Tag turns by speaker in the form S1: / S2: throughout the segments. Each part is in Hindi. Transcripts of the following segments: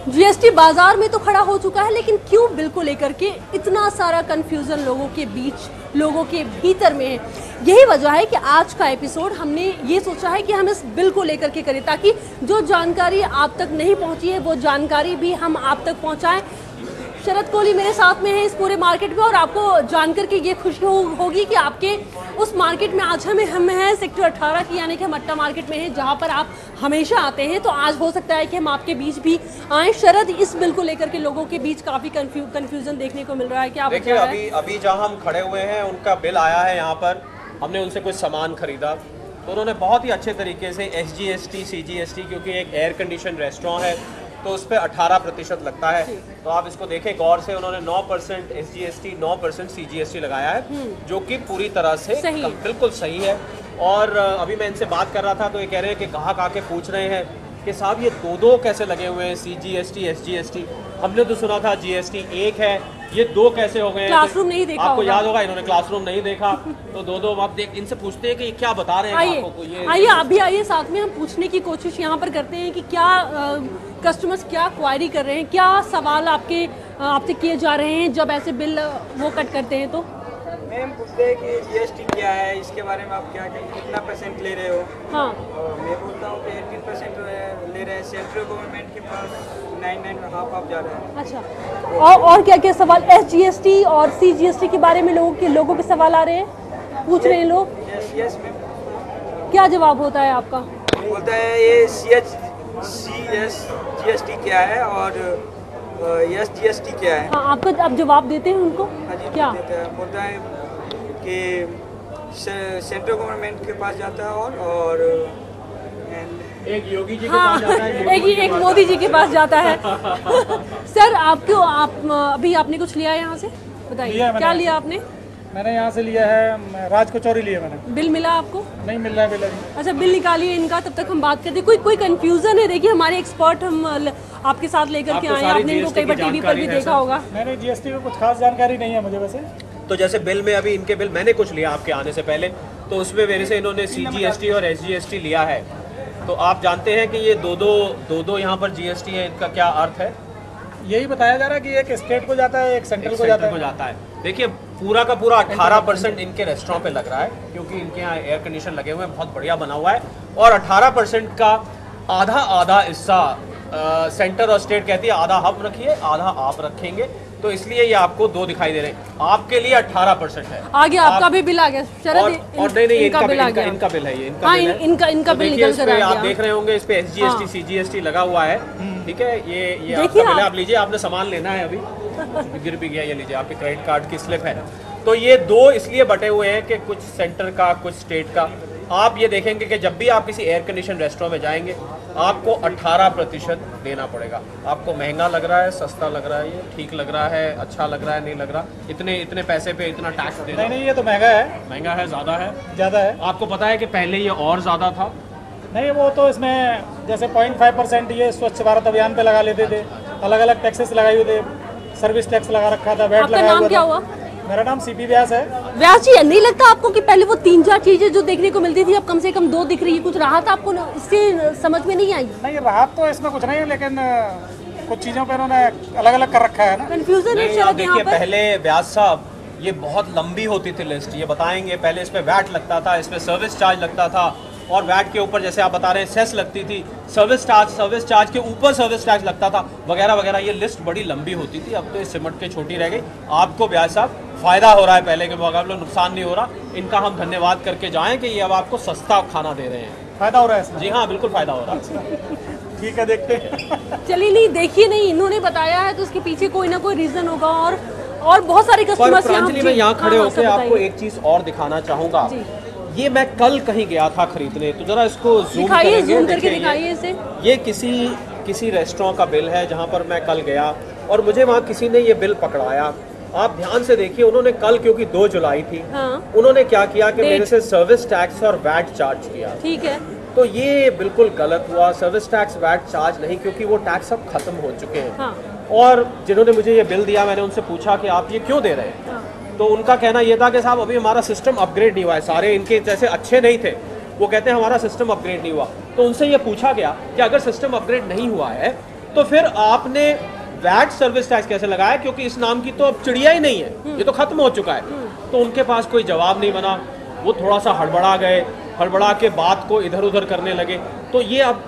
S1: जीएसटी बाजार में तो खड़ा हो चुका है, लेकिन क्यों बिल को लेकर के इतना सारा कंफ्यूजन लोगों के बीच, लोगों के भीतर में है। यही वजह है कि आज का एपिसोड हमने ये सोचा है कि हम इस बिल को लेकर के करें, ताकि जो जानकारी आप तक नहीं पहुंची है वो जानकारी भी हम आप तक पहुंचाएं। शरद कोहली मेरे साथ में है इस पूरे मार्केट में, और आपको जानकर के ये खुशी होगी कि आपके उस मार्केट में आज हम हैं सेक्टर 18 की, यानी कि हम अट्टा मार्केट में हैं, जहां पर आप हमेशा आते हैं। तो आज हो सकता है कि हम आपके बीच भी आए। शरद, इस बिल को लेकर के लोगों के बीच काफी कंफ्यूजन देखने को मिल रहा है। क्या
S2: देखिए, अभी जहां हम खड़े हुए हैं उनका बिल आया है। यहाँ पर हमने उनसे कुछ सामान खरीदा तो उन्होंने बहुत ही अच्छे तरीके से SGST, CGST, क्योंकि एक एयर कंडीशन रेस्टोरेंट है तो उस पर 18% लगता है। तो आप इसको देखें गौर से, उन्होंने 9% SGST, 9% CGST लगाया है, जो कि पूरी तरह से बिल्कुल सही है। और अभी मैं इनसे बात कर रहा था तो ये कह रहे हैं कि ग्राहक आके पूछ रहे हैं कि साहब ये दो कैसे लगे हुए हैं, CGST, SGST। हमने तो सुना था GST एक है, ये दो कैसे हो गए?
S1: क्लासरूम नहीं देखा,
S2: आपको याद होगा इन्होंने क्लासरूम नहीं देखा। तो दो आप देख, इनसे पूछते हैं कि क्या बता रहे हैं आपको।
S1: आइए अभी आइए साथ में हम पूछने की कोशिश यहाँ पर करते हैं कि क्या कस्टमर्स क्या क्वायरी कर रहे हैं, क्या सवाल आपसे किए जा रहे हैं जब ऐसे बिल वो कट करते हैं। तो
S3: मैम पूछते हैं कि GST क्या है, इसके बारे में आप क्या कितना % ले रहे हो।
S1: हाँ,
S3: मैं बोलता हूँ कि 18% ले रहे हैं। सेंट्रल गवर्नमेंट के पास 9.5 आप जा रहे हैं।
S1: अच्छा, और क्या क्या सवाल SGST और CGST के बारे में लोगों के सवाल आ रहे हैं, पूछ रहे हैं लोग।
S3: Yes ma'am.
S1: क्या जवाब होता है आपका?
S3: बोलता है ये GST क्या है और SGST क्या है।
S1: हाँ, आपका आप जवाब देते हैं उनको?
S3: हाँ जी,
S1: क्या
S3: देता है। बोलता है कि सेंट्रल गवर्नमेंट के पास जाता है और
S2: एक योगी जी के
S1: हाँ,
S2: पास जाता है,
S1: एक मोदी जी के पास जाता है। सर, अभी आपने कुछ लिया है यहाँ से, बताइए क्या लिया आपने?
S4: मैंने यहाँ से लिया है राज कचौरी लिया मैंने।
S1: बिल मिला आपको?
S4: नहीं मिल रहा है बिल अभी।
S1: अच्छा, बिल निकालिए इनका, तब तक हम बात करते हैं। कोई कंफ्यूजन है? देखिए, हमारे एक्सपर्ट हम आपके साथ लेकर के आए हैं, आपने इनको कई बार टीवी पर भी देखा होगा।
S4: नहीं, GST में कुछ खास जानकारी नहीं है मुझे वैसे।
S2: तो जैसे बिल में अभी इनके बिल मैंने कुछ लिया आपके आने से पहले, तो उसमें मेरे से इन्होंने CGST और SGST लिया है। तो आप जानते हैं कि ये दो यहाँ पर GST है, इनका क्या अर्थ है?
S4: यही बताया जा रहा है कि एक स्टेट को जाता है, एक सेंट्रल को जाता है।
S2: देखिए, पूरा का पूरा 18% इनके रेस्टोरेंट पे लग रहा है, क्योंकि इनके यहाँ एयर कंडीशन लगे हुए हैं, बहुत बढ़िया बना हुआ है। और 18% का आधा हिस्सा सेंटर और स्टेट कहती है आधा हम रखिए, आधा आप रखेंगे। तो इसलिए ये आपको दो दिखाई दे रहे हैं, आपके लिए 18% है।
S1: आ गया आपका भी बिल आ गया शरद।
S2: और नहीं, इनका बिल है ये, इनका बिल है।
S1: इनका बिल निकल कर आ गया।
S2: आप देख रहे होंगे इस पे SGST, CGST लगा हुआ है। ठीक है, ये आपका बिल है, आप लीजिए। आपने सामान लेना है, अभी गिर भी गया, ये लीजिए, आपके क्रेडिट कार्ड की स्लिप है। तो ये दो इसलिए बटे हुए हैं कि कुछ सेंटर का, कुछ स्टेट का। आप ये देखेंगे कि जब भी आप किसी एयर कंडीशन रेस्टोरेंट में जाएंगे, आपको 18% देना पड़ेगा। आपको महंगा लग रहा है, सस्ता लग रहा है, ये ठीक लग रहा है, अच्छा लग रहा है, नहीं लग रहा, इतने पैसे पे इतना टैक्स देना?
S4: नहीं, ये तो महंगा है, ज़्यादा है।
S2: आपको पता है कि पहले ये और ज़्यादा था?
S4: नहीं, वो तो इसमें जैसे 0.5% ये स्वच्छ भारत अभियान पे लगा लेते थे, अलग अलग टैक्सेस लगाए हुए थे, सर्विस टैक्स लगा रखा था, वैट लगाया हुआ था। मेरा नाम CP व्यास है।
S1: व्यास जी, नहीं लगता आपको कि पहले वो 3-4 चीजें जो देखने को मिलती थी, अब कम से कम 2 दिख रही है? कुछ राहत आपको इससे समझ में नहीं आई?
S4: नहीं, राहत तो इसमें कुछ नहीं है, लेकिन कुछ चीज़ों पे उन्होंने अलग अलग कर रखा है ना।
S1: कंफ्यूजन है शायद यहाँ पर।
S2: पहले व्यास साहब ये बहुत लंबी होती थी लिस्ट, ये बताएंगे। पहले इस पे वैट लगता था, इस पे सर्विस चार्ज लगता था, और वैट के ऊपर जैसे आप बता रहे हैं सेस लगती थी, सर्विस चार्ज के ऊपर सर्विस टैक्स लगता था, वगैरह वगैरह। ये लिस्ट बड़ी लंबी होती थी, अब तो ये सिमट के छोटी रह गई। आपको व्यास साहब फायदा हो रहा है, पहले के मुकाबले नुकसान नहीं हो रहा। इनका हम धन्यवाद करके जाएं कि ये अब आपको सस्ता खाना दे रहे हैं।
S4: फायदा हो रहा है? जी
S2: हाँ, बिल्कुल फायदा हो रहा है।
S4: ठीक है, देखते हैं।
S1: चलिए, नहीं देखिए, नहीं इन्होंने बताया है तो उसके पीछे कोई ना कोई रीजन होगा। और बहुत सारे कस्टमर्स
S2: यहाँ खड़े होकर आपको एक चीज और दिखाना चाहूंगा। ये मैं कल कहीं गया था खरीदने, तो जरा इसको जूम
S1: करके दिखाइए इसे।
S2: ये किसी रेस्टोरेंट का बिल है जहाँ पर मैं कल गया, और मुझे वहाँ किसी ने ये बिल पकड़ाया। आप ध्यान से देखिए, उन्होंने कल, क्योंकि 2 जुलाई थी, उन्होंने क्या किया कि मेरे से सर्विस टैक्स और वैट चार्ज किया।
S1: ठीक है,
S2: तो ये बिल्कुल गलत हुआ। सर्विस टैक्स, वैट चार्ज नहीं, क्योंकि वो टैक्स अब खत्म हो चुके हैं। और जिन्होंने मुझे ये बिल दिया, मैंने उनसे पूछा कि आप ये क्यों दे रहे हैं? तो उनका कहना ये था कि साहब अभी हमारा सिस्टम अपग्रेड नहीं हुआ है, सारे इनके जैसे अच्छे नहीं थे, वो कहते हैं हमारा सिस्टम अपग्रेड नहीं हुआ। तो उनसे ये पूछा गया कि अगर सिस्टम अपग्रेड नहीं हुआ है तो फिर आपने वैट सर्विस टैक्स कैसे लगाया, क्योंकि इस नाम की तो अब चिड़िया ही नहीं है, ये तो खत्म हो चुका है। तो उनके पास कोई जवाब नहीं बना, वो थोड़ा सा हड़बड़ा गए, हड़बड़ा के बात को इधर उधर करने लगे। तो ये अब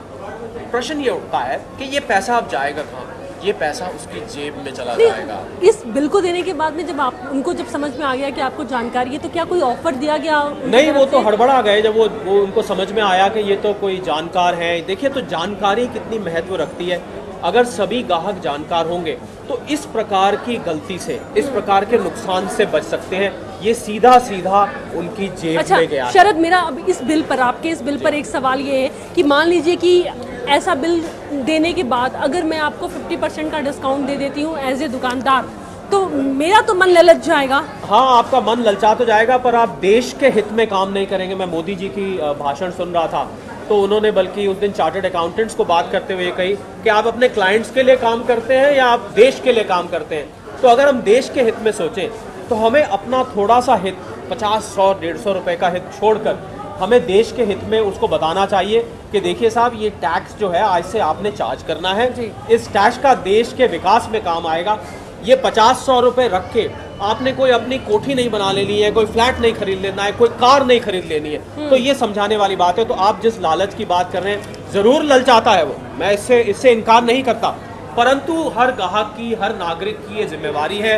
S2: प्रश्न ये उठता है कि ये पैसा अब जाएगा कहाँ, ये पैसा उसकी जेब में चला जाएगा।
S1: इस बिल को देने के बाद में जब आप उनको जब समझ में आ गया कि आपको जानकारी है, तो क्या कोई ऑफर दिया गया?
S2: नहीं, वो तो हड़बड़ा गए जब वो उनको समझ में आया कि ये तो कोई जानकार है। देखिए, तो जानकारी कितनी महत्व रखती है। अगर सभी ग्राहक जानकार होंगे तो इस प्रकार की गलती से, इस प्रकार के नुकसान से बच सकते हैं। ये सीधा सीधा उनकी जेब में गया।
S1: शरद, मेरा अब इस बिल पर, आपके इस बिल पर एक सवाल ये है कि मान लीजिए कि ऐसा बिल देने के बाद अगर मैं आपको 50% का डिस्काउंट दे देती हूँ एज ए दुकानदार, तो मेरा तो मन ललच जाएगा।
S2: हाँ, आपका मन ललचा तो जाएगा, पर आप देश के हित में काम नहीं करेंगे। मैं मोदी जी की भाषण सुन रहा था, तो उन्होंने बल्कि उस दिन चार्टर्ड अकाउंटेंट्स को बात करते हुए कही कि आप अपने क्लाइंट्स के लिए काम करते हैं या आप देश के लिए काम करते हैं। तो अगर हम देश के हित में सोचें तो हमें अपना थोड़ा सा हित, 50, 100, 150 रुपए का हित छोड़कर हमें देश के हित में उसको बताना चाहिए कि देखिए साहब, ये टैक्स जो है आज से आपने चार्ज करना है, इस टैक्स का देश के विकास में काम आएगा। ये 50-100 रुपए रख के आपने कोई अपनी कोठी नहीं बना लेनी है, कोई फ्लैट नहीं खरीद लेना है, कोई कार नहीं खरीद लेनी है। तो ये समझाने वाली बात है। तो आप जिस लालच की बात कर रहे हैं, जरूर ललचाता है वो, मैं इससे इनकार नहीं करता, परंतु हर ग्राहक की, हर नागरिक की ये जिम्मेवारी है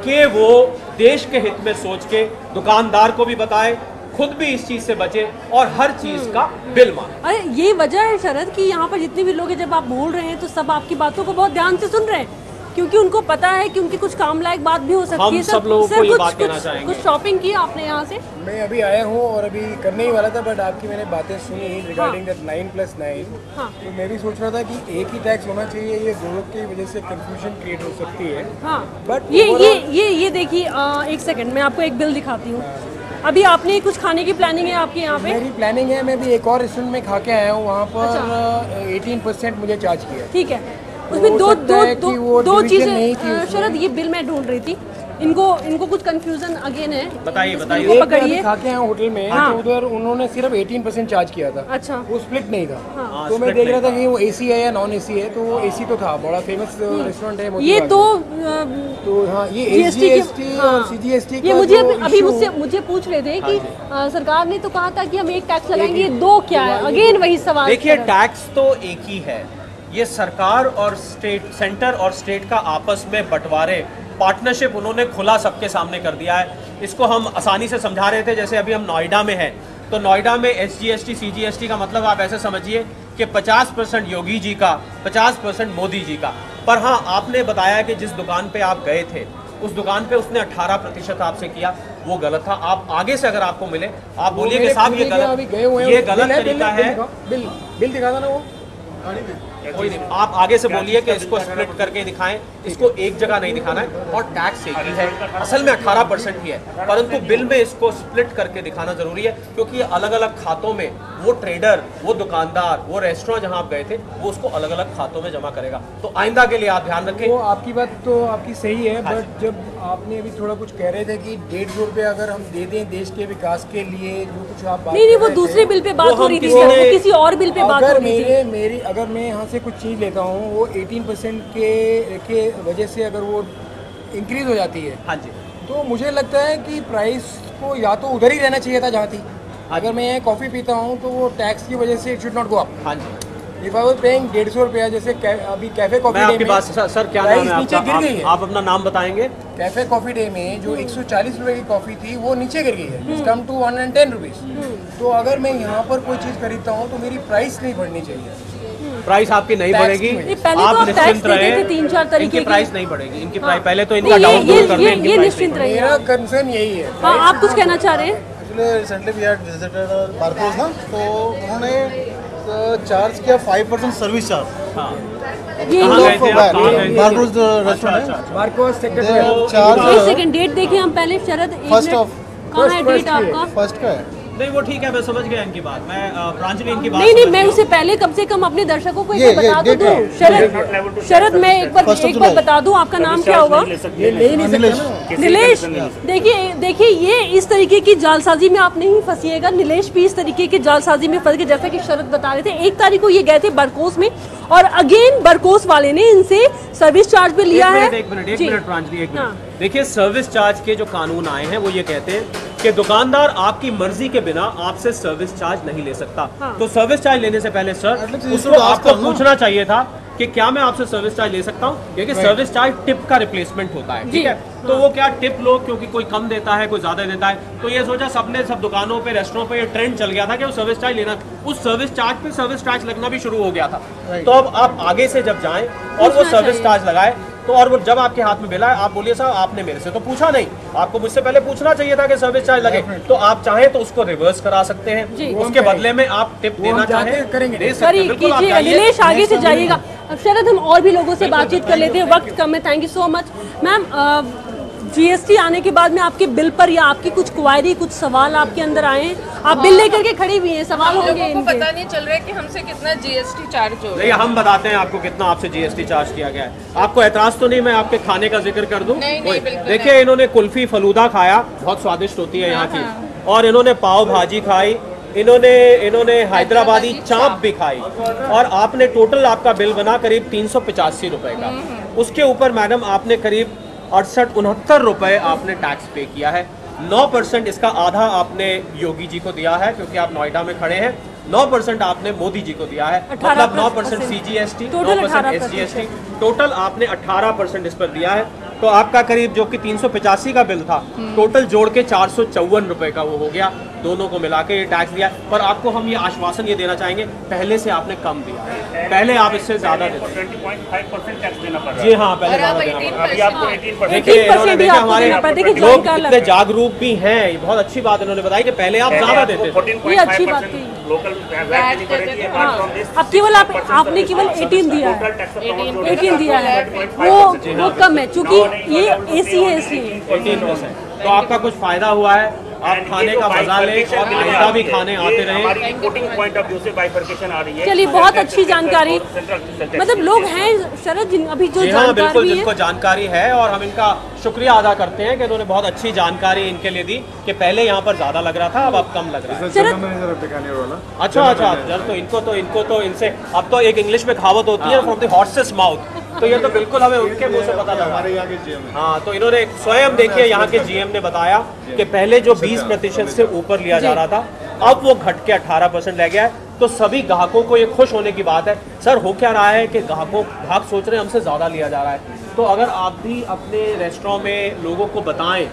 S2: कि वो देश के हित में सोच के दुकानदार को भी बताए, खुद भी इस चीज से बचे और हर चीज का बिल माने।
S1: अरे ये वजह है शरद कि यहाँ पर जितने भी लोग हैं, जब आप बोल रहे हैं तो सब आपकी बातों को बहुत ध्यान से सुन रहे हैं, क्योंकि उनको पता है कि उनकी कुछ काम लायक बात भी हो सकती है।
S2: हम सब लोगों को ये बात कहना चाहेंगे।
S1: कुछ शॉपिंग की आपने यहाँ से?
S5: मैं अभी आया हूँ और अभी करने ही वाला था, बट आपकी मैंने बातें सुनी रिगार्डिंग दैट 9+9। तो मैं भी सोच रहा था कि एक ही टैक्स होना चाहिए, ये दोनों की वजह से कंफ्यूजन क्रिएट हो सकती है।
S1: हाँ,
S5: बट
S1: ये देखिए, एक सेकंड, मैं आपको एक बिल दिखाती हूँ। अभी आपने कुछ खाने की प्लानिंग है आपके यहाँ पे?
S5: मेरी प्लानिंग है, मैं भी एक और रेस्टोरेंट में खा के आया हूँ, वहाँ पर 18% मुझे चार्ज किया।
S1: ठीक है, उसमें दो चीजें। शरद, ये बिल मैं ढूंढ रही थी, इनको कुछ कंफ्यूजन अगेन है।
S2: बताइए।
S5: पकड़िए। खा के आया होटल में, तो उधर उन्होंने सिर्फ 18% चार्ज किया था।
S1: अच्छा,
S5: वो स्प्लिट नहीं था। तो मैं देख रहा था कि वो एसी है या नॉन एसी है, तो वो एसी तो था, बड़ा फेमस रेस्टोरेंट है।
S1: ये
S5: तो हाँ, ये SGST और CGST
S1: ये मुझे अभी मुझे पूछ रहे थे कि सरकार ने तो कहा था कि हम एक टैक्स लगाएंगे, ये दो क्या है? अगेन वही सवाल।
S2: देखिए, टैक्स तो एक ही है, ये सरकार और स्टेट, सेंटर और स्टेट का आपस में बंटवारे, पार्टनरशिप उन्होंने खुला सबके सामने कर दिया है। इसको हम आसानी से समझा रहे थे, जैसे अभी हम नोएडा में हैं, तो नोएडा में SGST CGST का मतलब आप ऐसे समझिए कि 50% योगी जी का, 50% मोदी जी का। पर हाँ, आपने बताया कि जिस दुकान पे आप गए थे, उस दुकान पे उसने 18% आपसे किया, वो गलत था। आप आगे से अगर आपको मिले, आप बोलिए कि साहब ये गलत तरीका है।
S5: बिल दिखा था ना वो
S2: कोई नहीं, आप आगे से बोलिए कि इसको स्प्लिट करके दिखाएं, इसको एक जगह नहीं दिखाना है। और टैक्स एक ही है, असल में 18% ही है, परंतु बिल में इसको स्प्लिट करके दिखाना जरूरी है, क्योंकि ये अलग अलग खातों में वो ट्रेडर, वो दुकानदार, वो रेस्टोरेंट जहां आप गए थे, वो उसको अलग अलग खातों में जमा करेगा। तो आइंदा के लिए आप ध्यान रखें।
S5: वो आपकी बात तो आपकी सही है, बट जब आपने अभी थोड़ा कुछ कह रहे थे कि 150 रुपये अगर हम दे दें देश के विकास के लिए, जो कुछ आप बात
S1: नहीं, वो दूसरे बिल पे बात हो रही थी, किसी और बिल पे बात हो रही थी।
S5: अगर मैं यहाँ से कुछ चीज़ लेता हूँ, वो 18% के वजह से अगर वो इंक्रीज हो जाती है,
S2: हाँ जी,
S5: तो मुझे लगता है कि प्राइस को या तो उधर ही रहना चाहिए था जहाँ थी। अगर मैं कॉफ़ी पीता हूँ तो वो टैक्स की वजह से it should not go up.
S2: हाँ जी।
S5: इफ आई वाज पेइंग 150 रुपया, जैसे अभी कैफे कॉफी
S2: मैं आपकी बात सर क्या नाम है
S5: नीचे गिर गई है।
S2: आप अपना नाम बताएंगे?
S5: कैफे कॉफी डे में जो 140 रुपए की कॉफी थी, वो नीचे गिर गई है, इट्स कम टू 110 रुपीज। तो अगर मैं यहाँ पर कोई चीज़ खरीदता हूँ तो मेरी प्राइस नहीं बढ़नी चाहिए।
S2: प्राइस आपकी नहीं बढ़ेगी,
S1: आप निश्चिंत रहे। 3-4 तरीके की
S2: प्राइस नहीं बढ़ेगी, इनकी प्राइस पहले तो इनका डाउन दूर कर दें।
S1: ये निश्चिंत रहिए।
S5: मेरा कंसर्न यही है।
S1: हाँ, आप कुछ कहना चाह रहे हैं?
S6: Actually recently we had visited बारकोस ना, तो उन्होंने चार्ज किया 5% सर्विस चार्ज।
S2: हाँ,
S6: बारकोस रेस्टोरेंट है,
S5: बारकोस सेक्टर
S6: चार्ज।
S1: एक सेकंड, डेट देखिए हम पहले। शरद,
S6: फर्स्ट ऑफ
S1: कहाँ है डेट आपका?
S6: फर्स्ट का है।
S2: नहीं वो ठीक है, मैं समझ गया इनकी बात, मैं प्रांजलि इनकी बात
S1: नहीं मैं उससे पहले कम से कम अपने दर्शकों को एक बार बता तो दूं। शरद मैं एक बार बता दूं, आपका नाम क्या होगा? नीलेश। देखिए ये इस तरीके की जालसाजी में आप नहीं फंसिएगा, नीलेश भी इस तरीके की जालसाजी में फंस गए। जैसा कि शरद बता रहे थे, 1 तारीख को ये गए थे बरकोस में और अगेन बरकोस वाले ने इनसे सर्विस चार्ज भी लिया है।
S2: एक मिनट प्रांजलि, एक मिनट। देखिए सर्विस चार्ज के जो कानून आए हैं वो ये कहते हैं कि दुकानदार आपकी मर्जी के बिना आपसे सर्विस चार्ज नहीं ले सकता। तो सर्विस चार्ज लेने से पहले सर उसको आपको पूछना चाहिए था कि क्या मैं आपसे सर्विस चार्ज ले सकता हूँ, क्योंकि सर्विस चार्ज टिप का रिप्लेसमेंट होता है, ठीक है। तो वो क्या टिप लो, क्योंकि कोई कम देता है कोई ज्यादा देता है, तो ये सोचा सबने सब दुकानों पे रेस्टोरेंट पे ये ट्रेंड चल गया था कि वो सर्विस चार्ज लेना, उस सर्विस चार्ज पे सर्विस चार्ज लगना भी शुरू हो गया था। तो अब आप आगे से जब जाएं और वो सर्विस चार्ज लगाए तो, और वो जब आपके हाथ में बिल आए आप बोलिए साहब आपने मेरे से तो पूछा नहीं, आपको मुझसे पहले पूछना चाहिए था कि सर्विस चार्ज लगे। तो आप चाहें तो उसको रिवर्स करा सकते हैं, उसके बदले में आप टिप देना चाहें दे सकते हैं। बिल्कुल आप जाइए,
S1: नीलेश आगे से जाइएगा। अब शरद हम और भी लोगों से बातचीत कर लेते हैं, वक्त कम है। Thank you so much ma'am. GST आने के बाद में आपके बिल पर या आपकी कुछ क्वायरी, कुछ सवाल आपके अंदर आए हैं? आप बिल लेकर के खड़ी हुई हैं, सवाल होंगे इनके।
S7: पता नहीं चल रहा है कि हमसे कितना जीएसटी चार्ज हो रहा
S2: है। हम बताते हैं आपको कितना आपसे जीएसटी चार्ज किया गया है। आपको एतराज तो नहीं मैं आपके खाने का जिक्र कर दूं?
S7: नहीं,
S2: देखिए इन्होंने कुल्फी फलूदा खाया, बहुत स्वादिष्ट होती है यहाँ की, और इन्होंने पाव भाजी खाई, इन्होंने हैदराबादी चाप भी खाई, और आपने टोटल आपका बिल बना करीब 385 रुपए का। उसके ऊपर मैडम आपने करीब 68-69 रुपए आपने टैक्स पे किया है। 9% इसका आधा आपने योगी जी को दिया है क्योंकि आप नोएडा में खड़े हैं, 9% आपने मोदी जी को दिया है, मतलब 9% CGST, 9% SGST, टोटल आपने 18% इस पर दिया है। तो आपका करीब जो कि 385 का बिल था, टोटल जोड़ के 454 रुपए का वो हो गया, दोनों को मिला के ये टैक्स दिया। पर आपको हम ये आश्वासन ये देना चाहेंगे, पहले से आपने कम दिया, पहले आप इससे ज्यादा देते।
S8: 20.5% टैक्स देना पड़ रहा है।
S2: जी हाँ, पहले ज्यादा देना पड़ रहा है।
S8: अभी आपको 18%।
S2: देखिए हमारे लोग इतने जागरूक भी हैं, बहुत अच्छी बात इन्होंने बताई कि पहले आप ज्यादा देते थे।
S1: ये अच्छी बात थी।
S8: लोकल
S1: अब केवल आपने केवल 18 दिया है, 18 दिया है, वो कम है क्योंकि ये AC है इसलिए
S2: 18%। तो आपका कुछ फायदा हुआ है, आप खाने का मजा लें और आइंदा भी खाने आते रहे।
S8: पॉइंट ऑफ व्यू से बाइफरकेशन आ रही है।
S1: चलिए बहुत अच्छी जानकारी, मतलब लोग हैं शरद जिन अभी जो जानकारी
S2: बिल्कुल जिनको जानकारी है, और हम इनका शुक्रिया अदा करते हैं कि इन्होंने बहुत अच्छी जानकारी इनके लिए दी कि पहले यहाँ पर ज्यादा लग रहा था, अब कम लग रहा है। अच्छा जब तो इनको तो इनसे अब तो एक इंग्लिश में कहावत होती है फ्रॉम द हॉर्सेस माउथ, तो ये तो बिल्कुल हमें उनके मुंह से पता लगा। हाँ, तो इन्होंने स्वयं देखिए यहाँ के GM ने बताया कि पहले जो 20% से ऊपर लिया जा रहा था, अब वो घट के 18% रह गया है। तो सभी ग्राहकों को ये खुश होने की बात है। सर हो क्या रहा है कि ग्राहक सोच रहे हैं हमसे ज़्यादा लिया जा रहा है, तो अगर आप भी अपने रेस्टोरेंट में लोगों को बताएं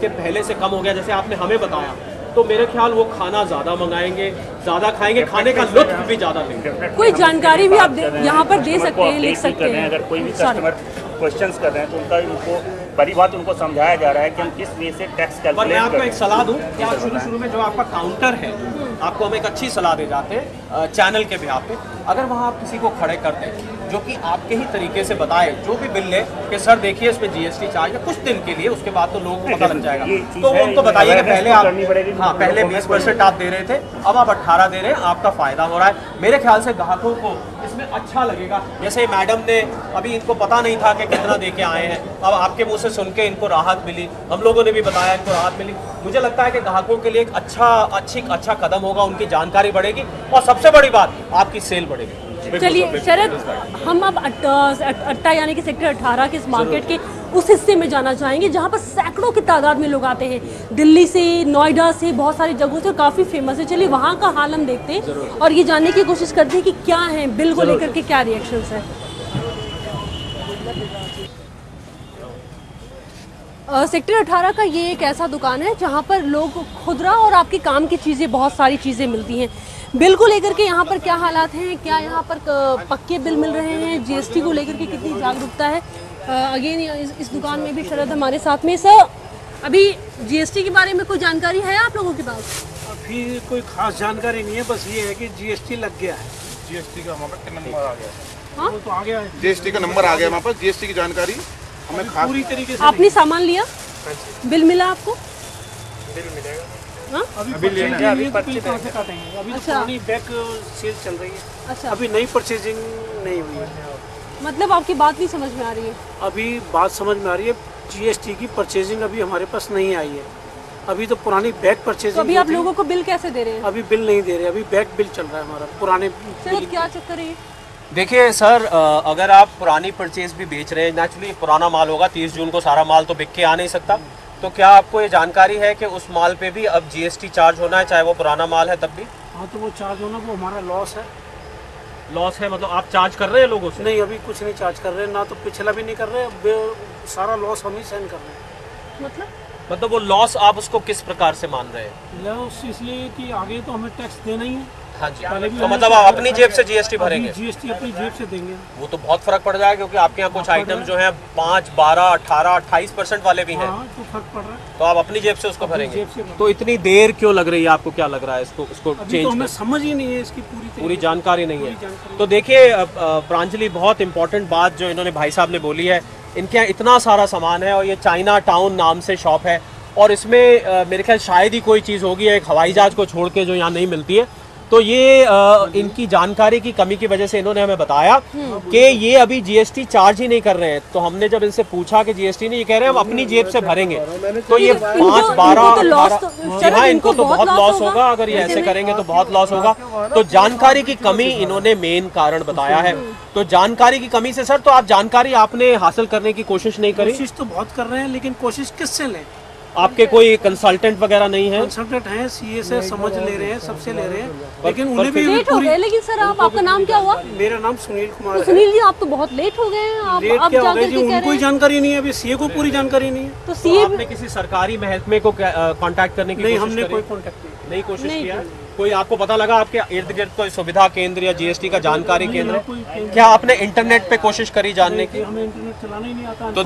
S2: कि पहले से कम हो गया, जैसे आपने हमें बताया, तो मेरे ख्याल वो खाना ज़्यादा मंगाएंगे, ज़्यादा खाएंगे, खाने का लुत्फ भी ज़्यादा लेंगे।
S1: कोई जानकारी भी आप यहाँ पर दे सकते हैं, लिख सकते हैं।
S8: अगर कोई भी कस्टमर क्वेश्चंस कर रहे हैं तो उनका उनको बड़ी बात उनको समझाया जा रहा है कि हम किस वे से टैक्स कैलकुलेट
S2: पर मैं आपको एक सलाह दूं कि आप शुरू में जो आपका काउंटर है, आपको हम एक अच्छी सलाह दे जाते हैं चैनल के बिहाफ पे, अगर वहाँ आप किसी को खड़े कर दें जो कि आपके ही तरीके से बताए, जो भी बिल ले कि सर देखिए इसमें GST चार्ज है कुछ दिन के लिए, उसके बाद तो लोगों को पता लग जाएगा। तो वो उनको बताइए कि पहले आप पहले 20% आप दे रहे थे, अब आप 18 दे रहे हैं, आपका फायदा हो रहा है। मेरे ख्याल से ग्राहकों को इसमें अच्छा लगेगा। जैसे मैडम ने अभी इनको पता नहीं था कि कितना दे के आए हैं, अब आपके मुंह से सुन के इनको राहत मिली, हम लोगों ने भी बताया इनको राहत मिली। मुझे लगता है कि ग्राहकों के लिए एक अच्छा कदम होगा, उनकी जानकारी बढ़ेगी और सबसे बड़ी बात आपकी सेल बढ़ेगी।
S1: चलिए शरद, हम अब अट्टा यानी कि सेक्टर 18 के इस मार्केट के उस हिस्से में जाना चाहेंगे जहां पर सैकड़ों की तादाद में लोग आते हैं, दिल्ली से, नोएडा से, बहुत सारी जगहों से, काफ़ी फेमस है। चलिए वहां का हाल हम देखते हैं और ये जानने की कोशिश करते हैं कि क्या है बिल को लेकर के क्या रिएक्शंस है। सेक्टर 18 का ये एक ऐसा दुकान है जहाँ पर लोग खुदरा और आपके काम की चीज़ें, बहुत सारी चीज़ें मिलती हैं। बिल को लेकर के यहाँ पर क्या हालात हैं, क्या यहाँ पर पक्के बिल मिल रहे हैं, GST को लेकर के कितनी जागरूकता है। अगेन इस दुकान में भी शरद हमारे साथ में। सर अभी GST के बारे में कोई जानकारी है आप लोगों के पास?
S9: अभी कोई खास जानकारी नहीं है, बस ये है कि GST लग गया है।
S6: GST का हमारे पास नंबर आ गया है।
S1: हाँ?
S9: वो तो आ गया है,
S6: GST का नंबर आ गया हमारे पास। GST की जानकारी हमें
S9: पूरी तरीके से
S1: आपने सामान लिया, बिल मिला आपको?
S9: बिल मिलेगा। अभी लेना है, अभी पर्चे से काटेंगे। अभी तो
S1: अच्छा।
S9: पुरानी बैक सेल चल रही है,
S1: अच्छा,
S9: अभी नई परचेजिंग नहीं हुई है।
S1: मतलब आपकी बात नहीं समझ में आ रही है।
S9: अभी बात समझ में आ रही है, जीएसटी की परचेजिंग अभी हमारे पास नहीं आई है। अभी तो पुरानी बैक
S1: तो
S9: परचेजिंग
S1: अभी आप लोगों को बिल कैसे दे रहे हैं?
S9: अभी बिल नहीं दे रहे, अभी बैक बिल चल रहा है हमारा पुराने
S1: सर क्या चक्कर है?
S2: देखिए सर, अगर आप पुरानी परचेज भी बेच रहे हैं, नेचुरली पुराना माल होगा, 30 जून को सारा माल तो बिक के आ नहीं सकता, तो क्या आपको ये जानकारी है कि उस माल पे भी अब जीएसटी चार्ज होना है, चाहे वो पुराना माल है तब भी?
S9: हाँ, तो वो चार्ज होना वो हमारा लॉस है।
S2: लॉस है मतलब आप चार्ज कर रहे हैं लोगों से?
S9: नहीं, अभी कुछ नहीं चार्ज कर रहे, ना तो पिछला भी नहीं कर रहे, सारा लॉस हम ही सहन कर रहे हैं।
S2: मतलब वो लॉस आप उसको किस प्रकार से मान रहे हैं?
S9: लॉस इसलिए कि आगे तो हमें टैक्स देना ही है।
S2: हाँ जी,
S9: पहले भी
S2: तो
S9: हमें
S2: मतलब आप अपनी जेब से जीएसटी भरेंगे?
S9: जीएसटी अपनी जेब से देंगे।
S2: वो तो बहुत फर्क पड़ जाएगा, क्योंकि आपके यहाँ कुछ आइटम जो हैं 5, 12, 18, 28% वाले भी हैं।
S9: हाँ, तो फर्क पड़ रहा है।
S2: तो आप अपनी जेब से उसको भरेंगे?
S9: जेब से भरेंगे।
S2: तो इतनी देर क्यों लग रही है आपको? क्या लग रहा है इसको
S9: अभी तो हमें समझ ही नहीं है इसकी
S2: पूरी जानकारी नहीं है। तो देखिए प्रांजलि, बहुत इंपॉर्टेंट बात जो इन्होंने भाई साहब ने बोली है, इनके यहाँ इतना सारा सामान है और ये चाइना टाउन नाम से शॉप है, और इसमें मेरे ख्याल शायद ही कोई चीज़ होगी एक हवाई जहाज को छोड़ के जो यहाँ नहीं मिलती है। तो ये इनकी जानकारी की कमी की वजह से इन्होंने हमें बताया कि ये अभी जीएसटी चार्ज ही नहीं कर रहे हैं। तो हमने जब इनसे पूछा कि जीएसटी नहीं, ये कह रहे हैं हम अपनी जेब से भरेंगे। तो ये 5, 12, 18, जी हाँ, इनको तो बहुत लॉस होगा अगर ये ऐसे करेंगे, तो बहुत लॉस होगा। तो जानकारी की कमी इन्होंने मेन कारण बताया है। तो जानकारी की कमी से सर, तो आप जानकारी आपने हासिल करने की कोशिश नहीं करी?
S9: कोशिश तो बहुत कर रहे हैं, लेकिन कोशिश किससे लें?
S2: आपके कोई कंसल्टेंट वगैरह नहीं है?
S9: कंसल्टेंट हैं, सीए से समझ ले रहे हैं, सबसे ले रहे हैं, लेकिन उन्हें भी
S1: लेट हो गए। लेकिन सर आपका नाम क्या हुआ?
S9: मेरा नाम सुनील कुमार
S1: तो
S9: है।
S1: सुनील जी, आप तो बहुत लेट हो गए हैं। आप
S9: लेट
S1: अब
S9: क्या हो
S1: जाकर
S9: गए जी,
S1: के कह
S9: उनको
S1: रहे
S9: ही
S1: हैं।
S9: जानकारी नहीं है, अभी सीए को पूरी जानकारी नहीं है।
S1: तो
S2: तो
S1: सीए
S2: आपने किसी सरकारी महकमे को कांटेक्ट करने की
S9: नहीं,
S2: कोशिश
S9: हमने
S2: करी?
S9: कोई कांटेक्ट नहीं
S2: कोशिश किया? कोई आपको पता लगा आपके इर्द गिर्द कोई सुविधा केंद्र या जीएसटी का जानकारी केंद्र? क्या आपने इंटरनेट पे कोशिश करी जानने की?
S9: हमें इंटरनेट चलाना ही नहीं आता।
S2: तो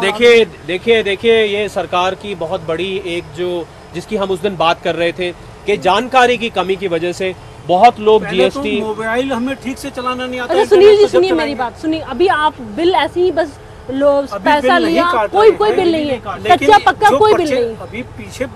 S2: देखिए ये सरकार की बहुत बड़ी एक जो जिसकी हम उस दिन बात कर रहे थे कि जानकारी की कमी की वजह से बहुत लोग जीएसटी
S9: तो मोबाइल हमें ठीक से चलाना नहीं आता।
S1: अच्छा सुनील जी, सुनिए मेरी बात सुनिए। अभी आप बिल ऐसे ही बस पैसा लिया, कोई बिल नहीं है, कच्चा पक्का कोई बिल नहीं।
S9: अभी पीछे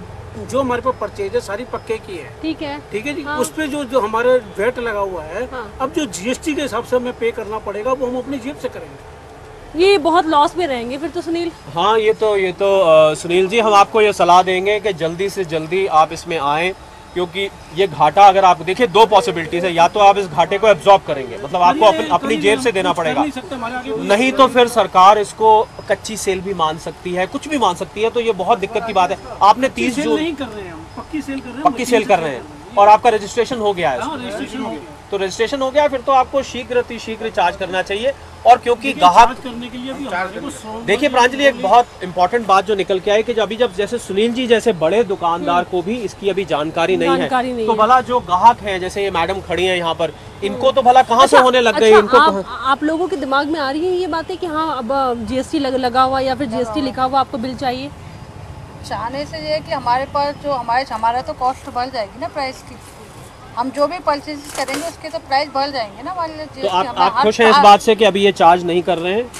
S9: जो हमारे पास परचेज है सारी पक्के की है।
S1: ठीक है
S9: जी।
S1: हाँ।
S9: उस पे जो हमारे वेट लगा हुआ है,
S1: हाँ।
S9: अब जो जीएसटी के हिसाब से हमें पे करना पड़ेगा वो हम अपनी जेब से करेंगे।
S1: ये बहुत लॉस में रहेंगे फिर तो सुनील।
S2: हाँ, ये तो सुनील जी, हम आपको ये सलाह देंगे कि जल्दी से जल्दी आप इसमें आएँ, क्योंकि ये घाटा अगर आप देखिए, 2 पॉसिबिलिटीज है। या तो आप इस घाटे को एब्जॉर्ब करेंगे, मतलब आपको अपनी जेब से देना पड़ेगा, नहीं तो फिर सरकार इसको कच्ची सेल भी मान सकती है, कुछ भी मान सकती है। तो ये बहुत दिक्कत की बात है। आपने 30 जून
S9: नहीं कर रहे हैं, हम पक्की सेल कर रहे हैं,
S2: और आपका रजिस्ट्रेशन हो गया है।
S9: रजिस्ट्रेशन हो गया।
S2: तो रजिस्ट्रेशन हो गया, फिर तो आपको शीघ्र चार्ज करना चाहिए। और क्योंकि ग्राहक
S9: करने के लिए भी
S2: देखिए प्रांजलि, एक बहुत इंपॉर्टेंट बात जो निकल के आई कि जब जैसे सुनील जी जैसे बड़े दुकानदार को भी इसकी अभी जानकारी नहीं है, तो भला जो ग्राहक है, जैसे ये मैडम खड़ी हैं यहाँ पर, इनको तो भला कहाँ से होने लग गई? इनको
S1: आप लोगों के दिमाग में आ रही है ये बातें कि हाँ अब जीएसटी लगा हुआ या फिर जीएसटी लिखा हुआ आपको बिल चाहिए?
S10: चाहने से ये है कि हमारे पास जो हमारा तो कॉस्ट बढ़ जाएगी ना, प्राइस की। हम जो भी परचेज करेंगे उसके तो प्राइस बढ़ जाएंगे ना वाले।
S2: तो आप खुश हैं इस बात से कि अभी ये चार्ज नहीं कर रहे हैं?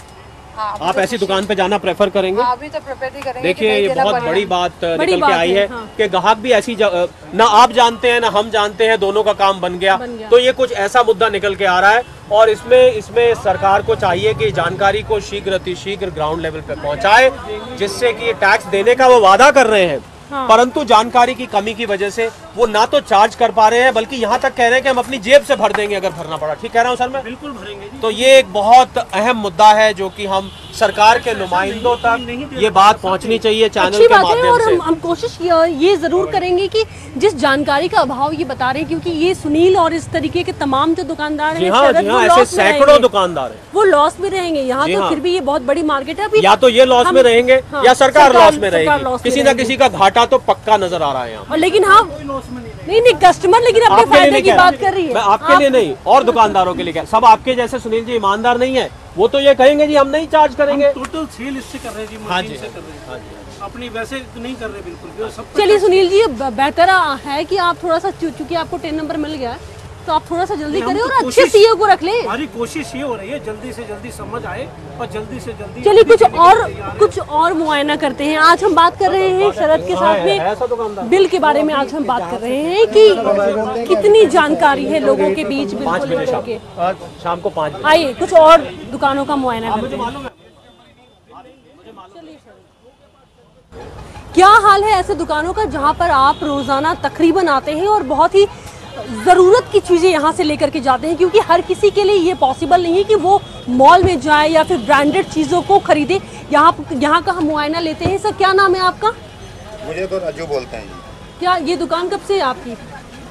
S10: हाँ,
S2: आप ऐसी दुकान पे जाना प्रेफर करेंगे?
S10: हाँ, अभी तो प्रेफर ही करेंगे।
S2: देखिए ये बहुत बड़ी बात निकल के आई है कि ग्राहक भी ऐसी ना आप जानते हैं ना हम जानते हैं, दोनों का काम बन गया। तो ये कुछ ऐसा मुद्दा निकल के आ रहा है, और इसमें सरकार को चाहिए कि जानकारी को शीघ्र ग्राउंड लेवल पे पहुंचाए, जिससे कि टैक्स देने का वो वादा कर रहे हैं, परंतु जानकारी की कमी की वजह से वो ना तो चार्ज कर पा रहे हैं, बल्कि यहाँ तक कह रहे हैं कि हम अपनी जेब से भर देंगे अगर भरना पड़ा। ठीक कह रहा हूँ सर मैं?
S9: बिल्कुल भरेंगे जी।
S2: तो ये एक बहुत अहम मुद्दा है जो कि हम सरकार के नुमाइंदों तक ये बात पहुंचनी चाहिए चैनल के माध्यम से।
S1: और हम कोशिश ये जरूर करेंगे कि जिस जानकारी का अभाव ये बता रहे हैं, क्योंकि ये सुनील और इस तरीके के तमाम जो दुकानदार हैं,
S2: ऐसे सैकड़ों दुकानदार हैं,
S1: वो लॉस में रहेंगे। यहाँ तो फिर भी ये बहुत बड़ी मार्केट है।
S2: या तो ये लॉस में रहेंगे या सरकार लॉस में रहेगी, किसी न किसी का घाटा तो पक्का नजर आ रहा है यहाँ।
S1: लेकिन हाँ नहीं कस्टमर लेकिन अपने फायदे की बात कर रही है।
S2: मैं आपके लिए नहीं, और दुकानदारों के लिए क्या, सब आपके जैसे सुनील जी ईमानदार नहीं है, वो तो ये कहेंगे जी हम नहीं चार्ज करेंगे।
S9: टोटल सेल इससे कर रहे हैं जी, मशीन से कर रहे हैं, अपनी वैसे नहीं कर रहे बिल्कुल।
S1: चलिए सुनील जी, बेहतर है कि आप थोड़ा सा, चूंकि आपको 10 नंबर मिल गया है, तो आप थोड़ा सा जल्दी
S9: हम
S1: करें
S9: तो
S1: और अच्छे
S9: कोशिश-
S1: सीईओ को रख लें।
S9: हमारी कोशिश ये हो रही है जल्दी से जल्दी समझ आए और जल्दी से जल्दी।
S1: चलिए कुछ और मुआयना करते हैं। आज हम बात कर रहे हैं शरद के साथ में बिल के बारे में। आज हम बात कर रहे हैं कि कितनी जानकारी है लोगों के बीच बिल को लेकर के।
S2: शाम को 5 बजे
S1: आइए कुछ और दुकानों का मुआयना करते हैं। क्या हाल है ऐसे दुकानों का जहां पर आप रोजाना तकरीबन आते हैं और बहुत ही ज़रूरत की चीज़ें यहाँ से लेकर के जाते हैं, क्योंकि हर किसी के लिए ये पॉसिबल नहीं है कि वो मॉल में जाए या फिर ब्रांडेड चीज़ों को खरीदे। यहाँ का हम मुआयना लेते हैं। सर क्या नाम है आपका?
S11: मुझे तो राजू बोलते हैं जी।
S1: क्या ये दुकान कब से है आपकी?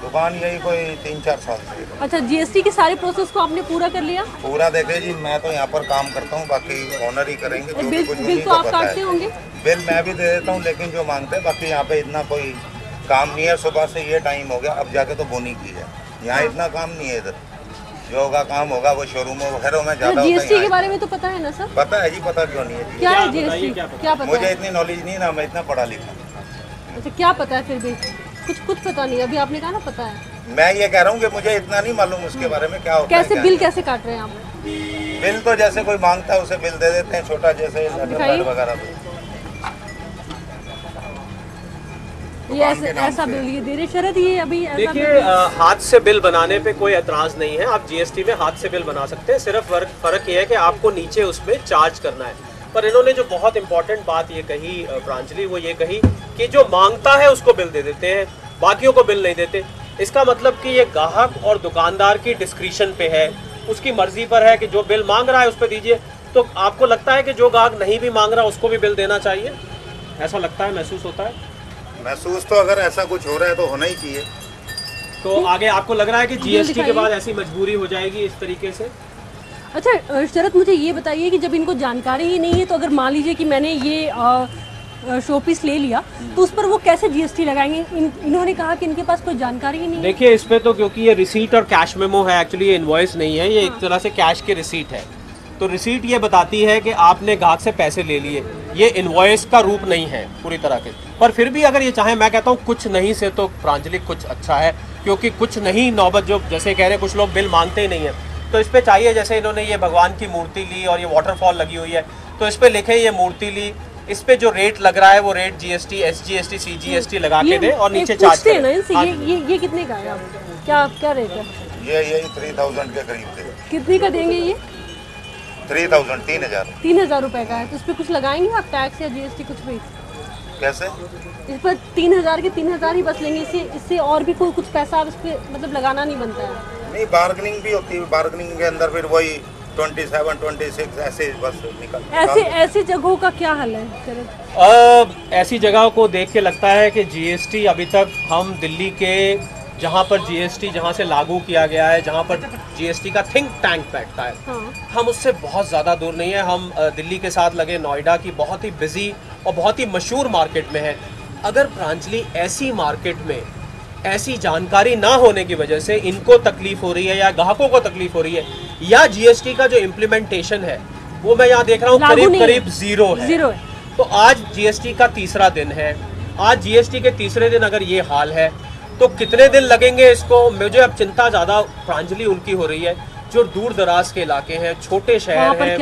S11: दुकान यही कोई 3-4 साल से।
S1: अच्छा, जीएसटी के सारे प्रोसेस को आपने पूरा कर लिया?
S11: पूरा देखे जी, मैं तो यहाँ पर काम करता हूँ, बाकी ओनर ही करेंगे। जो भी कुछ
S1: बिल तो आप काटते होंगे?
S11: बिल मैं भी दे देता हूँ, लेकिन जो मांगते हैं बाकी यहाँ पे इतना कोई काम नहीं है। सुबह से ये टाइम हो गया, अब जाके तो बोनी की है। यहाँ इतना काम नहीं है। इधर जो होगा काम होगा वो शोरूमों वगैरह में ज्यादा।
S1: जीएसटी के बारे में तो पता है ना सर?
S11: पता है जी, पता क्यों नहीं है?
S1: क्या है जीएसटी? क्या पता?
S11: मुझे इतनी नॉलेज नहीं ना, मैं इतना पढ़ा लिखा।
S1: अच्छा, क्या पता है फिर भी? कुछ पता नहीं। अभी आपने कहा ना पता है।
S11: मैं ये कह रहा हूँ कि मुझे इतना नहीं मालूम उसके बारे में क्या होता है।
S1: कैसे बिल कैसे काट रहे हैं आप?
S11: बिल तो जैसे कोई मांगता है उसे बिल दे देते हैं, छोटा जैसे लेटर वगैरह।
S1: ये ऐसा बिल ये दे रहे शरद, ये अभी
S2: देखिए हाथ से बिल बनाने पे कोई एतराज नहीं है। आप जीएसटी में हाथ से बिल बना सकते हैं। सिर्फ फर्क ये है कि आपको नीचे उसमें चार्ज करना है। पर इन्होंने जो बहुत इंपॉर्टेंट बात ये कही प्रांजलि, वो ये कही कि जो मांगता है उसको बिल दे देते हैं, बाकियों को बिल नहीं देते। इसका मतलब कि ये ग्राहक और दुकानदार की डिस्क्रिशन पे है, उसकी मर्जी पर है कि जो बिल मांग रहा है उस पर दीजिए। तो आपको लगता है कि जो ग्राहक नहीं भी मांग रहा उसको भी बिल देना चाहिए? ऐसा लगता है, महसूस होता है?
S11: महसूस तो अगर ऐसा कुछ हो रहा है तो होना ही चाहिए।
S2: तो आगे आपको लग रहा है कि जीएसटी के बाद ऐसी मजबूरी हो जाएगी इस तरीके से?
S1: अच्छा शरद, मुझे ये बताइए कि जब इनको जानकारी ही नहीं है, तो अगर मान लीजिए कि मैंने ये शोपीस ले लिया, तो उस पर वो कैसे जीएसटी लगाएंगे? इन्होंने कहा कि इनके पास कोई जानकारी ही नहीं है।
S2: देखिए इस पे तो क्योंकि ये रिसीट और कैश मेमो है, एक्चुअली ये इनवॉइस नहीं है, ये एक तरह से कैश की रिसीट है। तो रिसीट ये बताती है कि आपने ग्राहक से पैसे ले लिए, ये इनवॉइस का रूप नहीं है पूरी तरह के। पर फिर भी अगर ये चाहे, मैं कहता हूँ कुछ नहीं से तो प्रांजलि कुछ अच्छा है, क्योंकि कुछ नहीं नौबत जो जैसे कह रहे हैं कुछ लोग बिल मांगते ही नहीं है, तो इस पे चाहिए। जैसे इन्होंने ये भगवान की मूर्ति ली और ये वाटरफॉल लगी हुई है, तो इस पे लिखे ये मूर्ति ली, इस पे जो रेट लग रहा है वो रेट जीएसटी, एसजीएसटी, सीजीएसटी लगा के दे और नीचे चार्ज करें।
S1: ये कितने का है? क्या रेट है?
S11: ये 3000 के करीब थे।
S1: कितने का देंगे ये?
S11: 3000
S1: रुपए का है। तो इस पे कुछ लगाएंगे आप, टैक्स या जीएसटी कुछ भी?
S11: कैसे?
S1: इस पर 3000 के 3000 ही बस लेंगे, इससे और भी कोई कुछ पैसा आप इस पे मतलब लगाना नहीं बनता है?
S11: नहीं, बार्गेनिंग भी होती है। बार्गेनिंग के अंदर फिर वही 27, 26 ऐसे बस निकल।
S1: ऐसी जगहों का क्या हाल है?
S2: ऐसी जगहों को देख के लगता है कि जीएसटी अभी तक हम दिल्ली के जहाँ पर जीएसटी जहाँ से लागू किया गया है, जहाँ पर जीएसटी का थिंक टैंक बैठता है, हम उससे बहुत ज़्यादा दूर नहीं है। हम दिल्ली के साथ लगे नोएडा की बहुत ही बिजी और बहुत ही मशहूर मार्केट में है। अगर प्रांजलि ऐसी मार्केट में ऐसी जानकारी ना होने की वजह से इनको तकलीफ हो रही है या ग्राहकों को तकलीफ हो रही है, या जीएसटी का जो इम्प्लीमेंटेशन है वो मैं यहाँ देख रहा हूँ करीब जीरो है। तो आज जीएसटी का तीसरा दिन है। आज जीएसटी के तीसरे दिन अगर ये हाल है तो कितने दिन लगेंगे इसको? मुझे अब चिंता ज़्यादा प्रांजलि उनकी हो रही है जो दूर दराज के इलाके हैं, छोटे शहर हैं,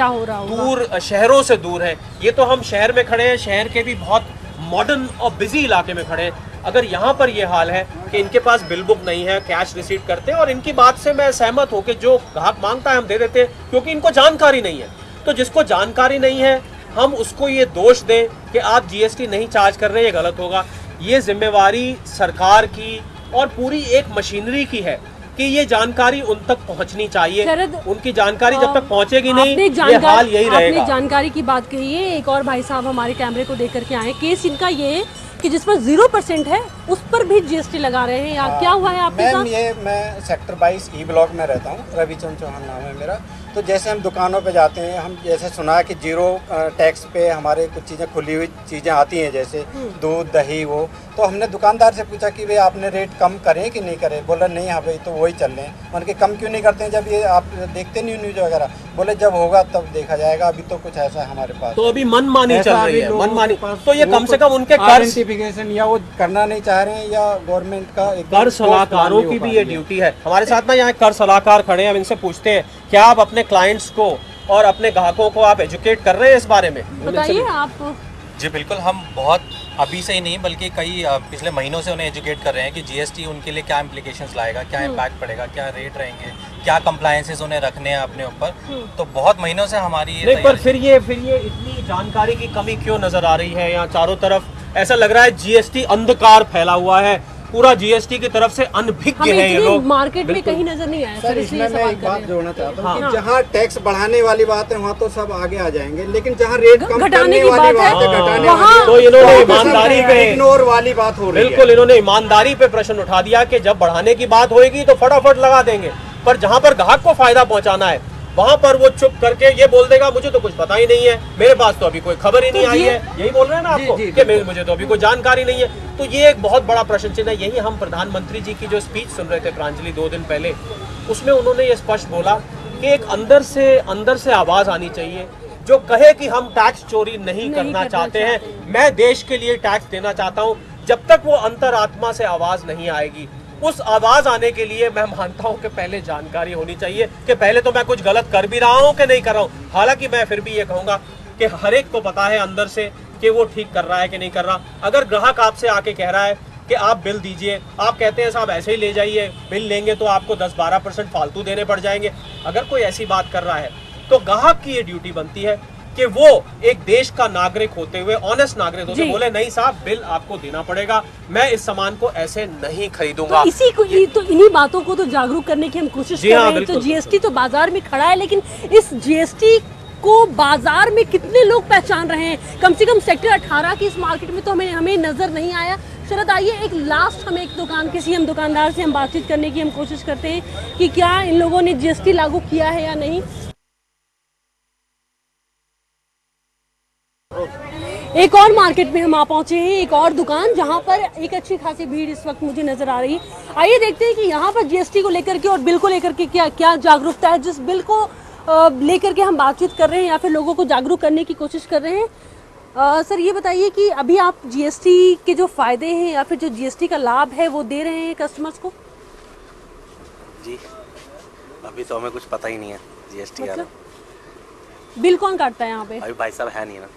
S2: दूर शहरों से दूर हैं। ये तो हम शहर में खड़े हैं, शहर के भी बहुत मॉडर्न और बिजी इलाके में खड़े हैं। अगर यहाँ पर ये हाल है कि इनके पास बिल बुक नहीं है, कैश रिसीट करते हैं, और इनकी बात से मैं सहमत हूँ कि जो ग्राहक मांगता है हम दे देते हैं, क्योंकि इनको जानकारी नहीं है। तो जिसको जानकारी नहीं है हम उसको ये दोष दें कि आप जीएसटी नहीं चार्ज कर रहे, ये गलत होगा। ये जिम्मेवारी सरकार की और पूरी एक मशीनरी की है कि ये जानकारी उन तक पहुंचनी चाहिए। उनकी जानकारी जब तक पहुंचेगी नहीं, ये हाल यही रहेगा।
S1: आपने जानकारी की बात कही है। एक और भाई साहब हमारे कैमरे को देख करके आए। केस इनका ये है कि जिस पर 0% है उस पर भी जीएसटी लगा रहे हैं। क्या हुआ है आपके साथ?
S12: मैं सेक्टर 22 ई ब्लॉक में रहता हूँ। रविचंद्र चौहान नाम है मेरा। तो जैसे हम दुकानों पे जाते हैं, हम जैसे सुना है कि 0 टैक्स पे हमारे कुछ चीज़ें खुली हुई चीज़ें आती हैं, जैसे दूध दही वो। तो हमने दुकानदार से पूछा कि भाई आपने रेट कम करें कि नहीं करें। बोला नहीं, हाँ भाई तो वही चल रहे हैं। मैंने कि कम क्यों नहीं करते हैं, जब ये आप देखते नहीं न्यूज़ वगैरह। बोले जब होगा तब देखा जाएगा, अभी तो कुछ ऐसा है हमारे पास।
S2: तो अभी मनमानी चल रही है, मनमानी। तो ये कम से कम उनके
S12: आइडेंटिफिकेशन या वो करना नहीं चाह रहे हैं, या गवर्नमेंट का
S2: कर सलाहकारों की भी ये ड्यूटी है। हमारे साथ ना यहाँ कर सलाहकार खड़े हैं, हम इनसे पूछते हैं क्या आप अपने क्लाइंट्स को और अपने ग्राहकों को आप एजुकेट कर रहे हैं इस बारे में?
S1: बताइए आप।
S13: जी बिल्कुल, हम बहुत अभी से ही नहीं बल्कि कई पिछले महीनों से उन्हें एजुकेट कर रहे हैं कि जीएसटी उनके लिए क्या इम्प्लीकेशंस लाएगा, क्या इम्पैक्ट पड़ेगा, क्या रेट रहेंगे, क्या कंप्लायंसेस उन्हें रखने हैं अपने ऊपर। तो बहुत महीनों से हमारी ये
S2: नहीं, पर फिर ये इतनी जानकारी की कमी क्यों नजर आ रही है? यहाँ चारों तरफ ऐसा लग रहा है जीएसटी अंधकार फैला हुआ है, पूरा जीएसटी की तरफ से अनभिज्ञ है ये लोग।
S1: मार्केट में कहीं नजर नहीं आया सर, इसलिए
S12: मैं एक बात जोड़ना चाहता हूँ कि
S1: हाँ।
S12: जहाँ टैक्स बढ़ाने वाली बात है वहाँ तो सब आगे आ जाएंगे, लेकिन जहाँ रेट कम करने वाली बात है, घटाने वाली,
S2: तो इन्होंने ईमानदारी पे
S12: इग्नोर वाली बात हो रही है।
S2: बिल्कुल, इन्होंने ईमानदारी पे प्रश्न उठा दिया कि जब बढ़ाने की बात होगी तो फटाफट लगा देंगे, पर जहाँ पर ग्राहक को फायदा पहुँचाना है वहाँ पर वो चुप करके ये बोल देगा मुझे तो कुछ पता ही नहीं है, मेरे पास तो अभी कोई खबर ही नहीं आई है। यही बोल रहे हैं ना आपको कि मुझे तो अभी कोई जानकारी नहीं है। तो ये एक बहुत बड़ा प्रश्न चिन्ह है। यही हम प्रधानमंत्री जी की जो स्पीच सुन रहे थे प्रांजलि 2 दिन पहले, उसमें उन्होंने ये स्पष्ट बोला कि एक अंदर से आवाज आनी चाहिए जो कहे कि हम टैक्स चोरी नहीं करना चाहते हैं, मैं देश के लिए टैक्स देना चाहता हूँ। जब तक वो अंतरात्मा से आवाज नहीं आएगी, उस आवाज आने के लिए मैं मानता हूं कि पहले जानकारी होनी चाहिए कि पहले तो मैं कुछ गलत कर भी रहा हूं कि नहीं कर रहा हूं। हालांकि मैं फिर भी ये कहूंगा कि हर एक को पता है अंदर से कि वो ठीक कर रहा है कि नहीं कर रहा। अगर ग्राहक आपसे आके कह रहा है कि आप बिल दीजिए, आप कहते हैं साहब ऐसे ही ले जाइए, बिल लेंगे तो आपको 10-12% फालतू देने पड़ जाएंगे, अगर कोई ऐसी बात कर रहा है तो ग्राहक की ये ड्यूटी बनती है कि वो एक देश का नागरिक होते हुए, ऑनेस्ट नागरिक होते हुए बोले नहीं साहब बिल आपको देना पड़ेगा, मैं इस सामान को ऐसे नहीं खरीदूंगा।
S1: तो इन्हीं बातों को तो जागरूक करने की हम कोशिश कर रहे हैं। तो जीएसटी तो बाजार में खड़ा है, लेकिन इस जीएसटी को बाजार में कितने लोग पहचान रहे हैं? कम से कम सेक्टर 18 की इस मार्केट में तो हमें नजर नहीं आया। शरद, आइए एक लास्ट हम एक किसी दुकानदार से हम बातचीत करने की हम कोशिश करते हैं कि क्या इन लोगों ने जीएसटी लागू किया है या नहीं। एक और मार्केट में हम आ पहुंचे हैं, एक और दुकान जहां पर एक अच्छी खासी भीड़ इस वक्त मुझे नजर आ रही है। आइए देखते हैं कि यहाँ पर जीएसटी को लेकर के और बिल को लेकर के क्या जागरूकता है। जिस बिल को लेकर के हम बातचीत कर रहे हैं या फिर लोगों को जागरूक करने की कोशिश कर रहे हैं। सर ये बताइए कि अभी आप जीएसटी के जो फायदे हैं या फिर जो जीएसटी का लाभ है वो दे रहे हैं कस्टमर्स को?
S14: जी अभी तो हमें कुछ पता ही नहीं है जीएसटी का।
S1: बिल कौन काटता है यहाँ पे?
S14: अभी भाई साहब है नहीं ना।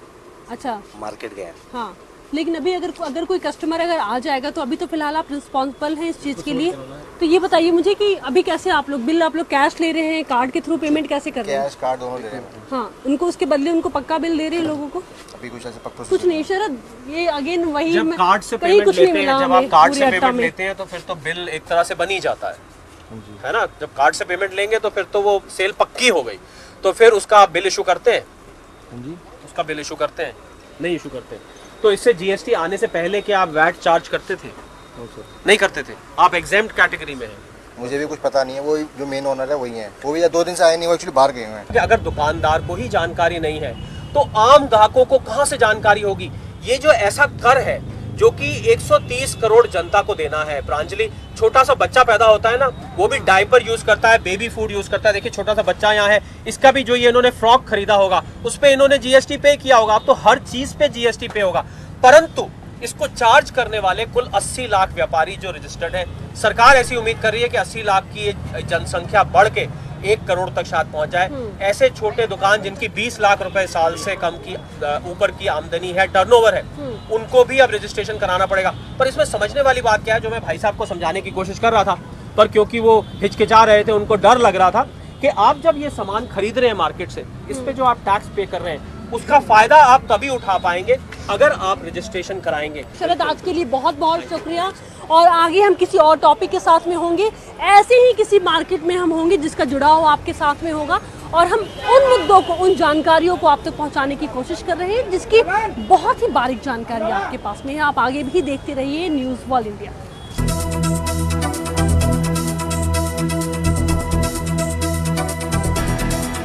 S1: अच्छा,
S14: मार्केट गया।
S1: हाँ, लेकिन अभी अगर कोई कस्टमर अगर आ जाएगा तो अभी तो फिलहाल आप रिस्पॉन्सिबल हैं इस चीज़ के लिए। तो ये बताइए मुझे कि अभी कैसे आप लोग कैश ले रहे हैं, कार्ड के थ्रू पेमेंट कैसे कर रहे हैं?
S6: कैश कार्ड दोनों ले रहे हैं।
S1: हाँ, उनको उसके बदले उनको पक्का बिल दे रहे हैं लोगों को?
S6: अभी कुछ ऐसे पक्का
S1: कुछ नहीं शरद, ये अगेन वही
S2: जब कार्ड से पेमेंट लेते हैं, जब आप कार्ड से पेमेंट लेते हैं तो फिर तो बिल एक तरह से बन ही जाता है ना। जब कार्ड से पेमेंट लेंगे तो फिर तो वो सेल पक्की हो गई, तो फिर उसका आप बिल इशू करते हैं? उसका बिल इशू करते हैं? नहीं इशू करते। तो इससे जीएसटी आने से पहले क्या आप वैट चार्ज करते थे? नहीं करते थे, आप एग्जेम्प्ट कैटेगरी में हैं।
S6: मुझे भी कुछ पता नहीं है, वो जो मेन ओनर है वही है, वो भी 2 दिन से आए नहीं, वो एक्चुअली बाहर गए हुए हैं।
S2: अगर दुकानदार को ही जानकारी नहीं है तो आम ग्राहकों को कहां से जानकारी होगी? ये जो ऐसा कर है जो कि 130 करोड़ जनता को देना है। प्रांजलि, छोटा सा बच्चा पैदा होता है ना, वो भी डायपर यूज करता है, बेबी फूड यूज करता है। देखिए छोटा सा बच्चा यहाँ है, इसका भी जो ये इन्होंने फ्रॉक खरीदा होगा उस पे इन्होंने जीएसटी पे किया होगा। अब तो हर चीज पे जीएसटी पे होगा, परंतु इसको चार्ज करने वाले कुल 80 लाख व्यापारी जो रजिस्टर्ड है। सरकार ऐसी उम्मीद कर रही है कि 80 लाख की जनसंख्या बढ़ के 1 करोड़ तक शायद पहुंच जाए। ऐसे छोटे दुकान जिनकी 20 लाख रुपए साल से कम की ऊपर की आमदनी है, टर्नओवर है, उनको भी अब रजिस्ट्रेशन कराना पड़ेगा। पर इसमें समझने वाली बात क्या है, जो मैं भाई साहब को समझाने की कोशिश कर रहा था, पर क्योंकि वो हिचकिचा रहे थे, उनको डर लग रहा था कि आप जब ये सामान खरीद रहे हैं मार्केट से, इस पे जो आप टैक्स पे कर रहे हैं उसका फायदा आप तभी उठा पाएंगे अगर आप रजिस्ट्रेशन कराएंगे।
S1: शरद, आज के लिए बहुत बहुत शुक्रिया, और आगे हम किसी और टॉपिक के साथ में होंगे, ऐसे ही किसी मार्केट में हम होंगे जिसका जुड़ाव आपके साथ में होगा, और हम उन मुद्दों को, उन जानकारियों को आप तक पहुंचाने की कोशिश कर रहे हैं जिसकी बहुत ही बारीक जानकारी आपके पास में है। आप आगे भी देखते रहिए न्यूज़ वर्ल्ड इंडिया।